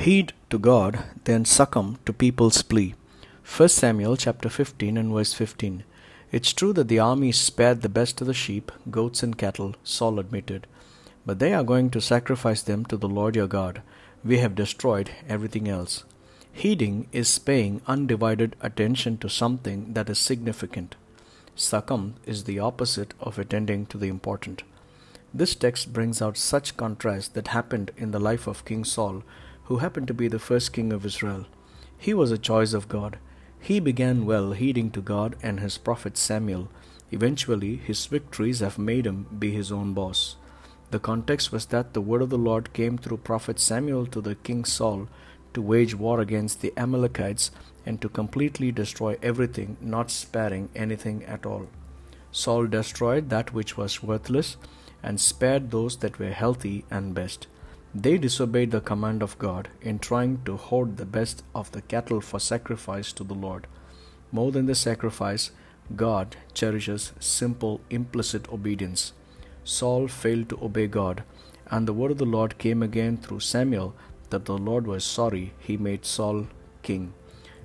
Heed to God, then succumb to people's plea. 1 Samuel chapter 15 and verse 15. It's true that the army spared the best of the sheep, goats and cattle, Saul admitted, but they are going to sacrifice them to the Lord your God. We have destroyed everything else. Heeding is paying undivided attention to something that is significant. Succumb is the opposite of attending to the important. This text brings out such contrast that happened in the life of King Saul, who happened to be the first king of Israel. He was a choice of God. He began well, heeding to God and his prophet Samuel. Eventually, his victories have made him be his own boss. The context was that the word of the Lord came through prophet Samuel to the king Saul to wage war against the Amalekites and to completely destroy everything, not sparing anything at all. Saul destroyed that which was worthless and spared those that were healthy and best. They disobeyed the command of God in trying to hoard the best of the cattle for sacrifice to the Lord. More than the sacrifice, God cherishes simple, implicit obedience. Saul failed to obey God, and the word of the Lord came again through Samuel that the Lord was sorry he made Saul king.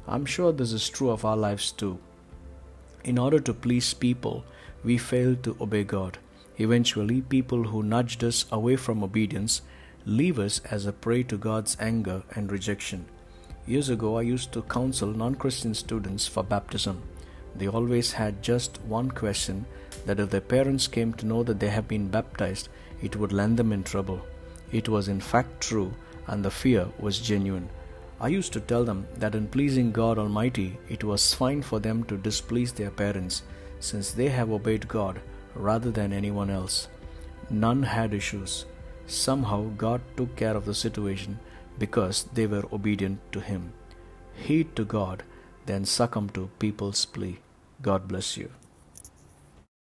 I'm sure this is true of our lives too. In order to please people, we failed to obey God. Eventually, people who nudged us away from obedience leave us as a prey to God's anger and rejection. Years ago, I used to counsel non-Christian students for baptism. They always had just one question, that if their parents came to know that they have been baptized, it would land them in trouble. It was in fact true, and the fear was genuine. I used to tell them that in pleasing God Almighty, it was fine for them to displease their parents, since they have obeyed God rather than anyone else. None had issues. Somehow God took care of the situation because they were obedient to Him. Heed to God, then succumb to people's plea. God bless you.